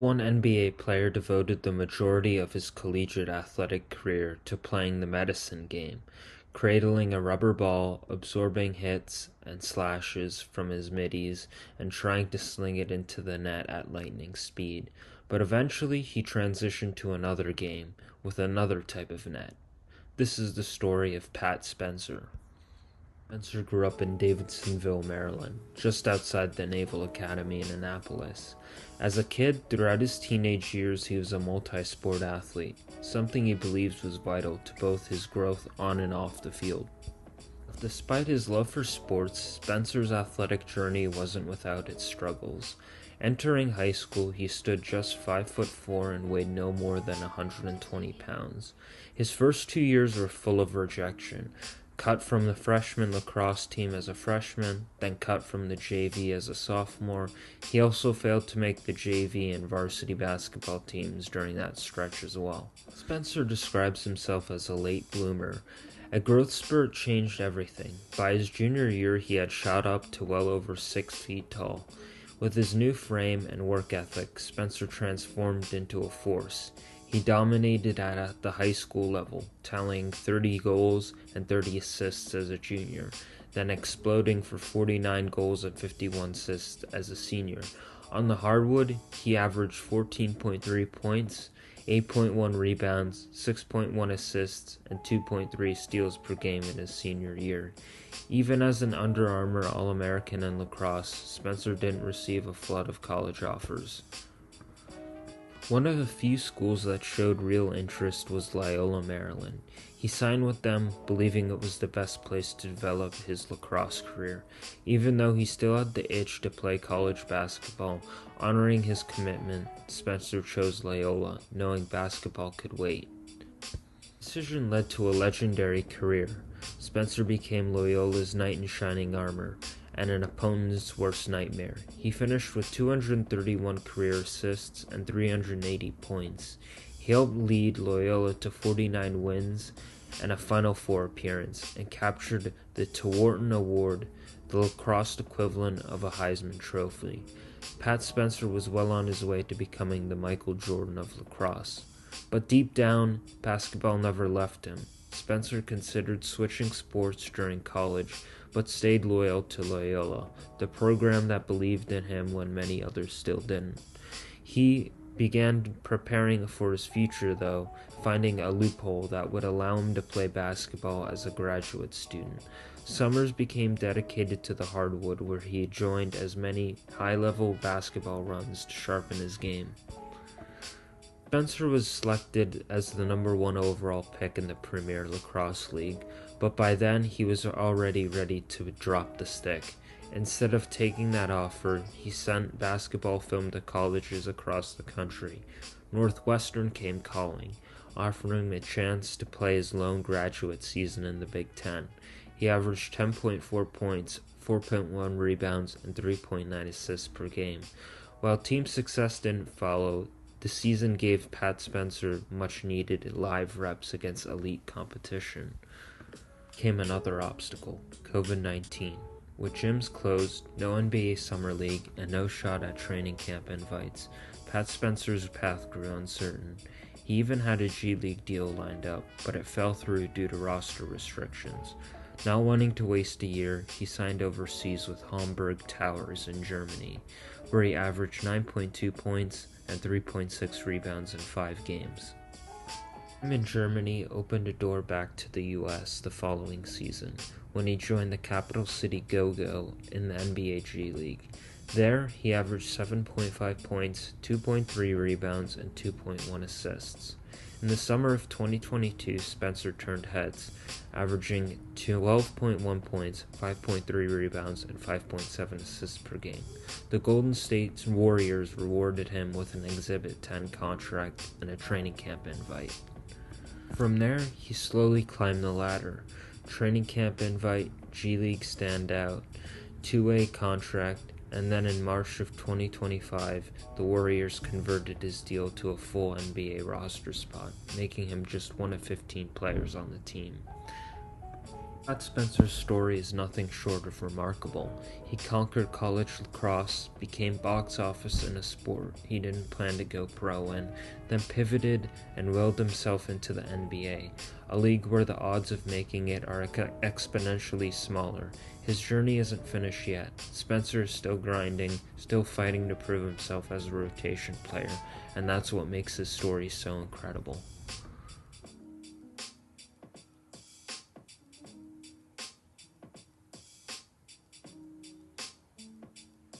One NBA player devoted the majority of his collegiate athletic career to playing the medicine game, cradling a rubber ball, absorbing hits and slashes from his middies, and trying to sling it into the net at lightning speed. But eventually he transitioned to another game, with another type of net. This is the story of Pat Spencer. Spencer grew up in Davidsonville, Maryland, just outside the Naval Academy in Annapolis. As a kid, throughout his teenage years, he was a multi-sport athlete, something he believes was vital to both his growth on and off the field. Despite his love for sports, Spencer's athletic journey wasn't without its struggles. Entering high school, he stood just 5'4" and weighed no more than 120 pounds. His first 2 years were full of rejection. Cut from the freshman lacrosse team as a freshman, then cut from the JV as a sophomore. He also failed to make the JV and varsity basketball teams during that stretch as well. Spencer describes himself as a late bloomer. A growth spurt changed everything. By his junior year, he had shot up to well over 6 feet tall. With his new frame and work ethic, Spencer transformed into a force. He dominated at the high school level, tallying 30 goals and 30 assists as a junior, then exploding for 49 goals and 51 assists as a senior. On the hardwood, he averaged 14.3 points, 8.1 rebounds, 6.1 assists, and 2.3 steals per game in his senior year. Even as an Under Armour All-American in lacrosse, Spencer didn't receive a flood of college offers. One of the few schools that showed real interest was Loyola, Maryland. He signed with them, believing it was the best place to develop his lacrosse career. Even though he still had the itch to play college basketball, honoring his commitment, Spencer chose Loyola, knowing basketball could wait. The decision led to a legendary career. Spencer became Loyola's knight in shining armor, and an opponent's worst nightmare. He finished with 231 career assists and 380 points. He helped lead Loyola to 49 wins and a Final Four appearance, and captured the Tewarton Award, the lacrosse equivalent of a Heisman Trophy. Pat Spencer was well on his way to becoming the Michael Jordan of lacrosse. But deep down, basketball never left him. Spencer considered switching sports during college, but stayed loyal to Loyola, the program that believed in him when many others still didn't. He began preparing for his future, though, finding a loophole that would allow him to play basketball as a graduate student. Summers became dedicated to the hardwood, where he joined as many high-level basketball runs to sharpen his game. Spencer was selected as the number 1 overall pick in the Premier Lacrosse League, but by then he was already ready to drop the stick. Instead of taking that offer, he sent basketball film to colleges across the country. Northwestern came calling, offering him a chance to play his lone graduate season in the Big Ten. He averaged 10.4 points, 4.1 rebounds, and 3.9 assists per game. While team success didn't follow, the season gave Pat Spencer much-needed live reps against elite competition. Came another obstacle, COVID-19. With gyms closed, no NBA Summer League, and no shot at training camp invites, Pat Spencer's path grew uncertain. He even had a G League deal lined up, but it fell through due to roster restrictions. Not wanting to waste a year, he signed overseas with Hamburg Towers in Germany, where he averaged 9.2 points and 3.6 rebounds in 5 games. Him in Germany opened a door back to the US the following season, when he joined the Capital City Go-Go in the NBA G League. There, he averaged 7.5 points, 2.3 rebounds, and 2.1 assists. In the summer of 2022, Spencer turned heads, averaging 12.1 points, 5.3 rebounds, and 5.7 assists per game. The Golden State Warriors rewarded him with an Exhibit 10 contract and a training camp invite. From there, he slowly climbed the ladder. Training camp invite, G League standout, two-way contract, and then in March of 2025, the Warriors converted his deal to a full NBA roster spot, making him just one of 15 players on the team. Pat Spencer's story is nothing short of remarkable. He conquered college lacrosse, became box office in a sport he didn't plan to go pro in, then pivoted and willed himself into the NBA, a league where the odds of making it are exponentially smaller. His journey isn't finished yet. Spencer is still grinding, still fighting to prove himself as a rotation player, and that's what makes his story so incredible.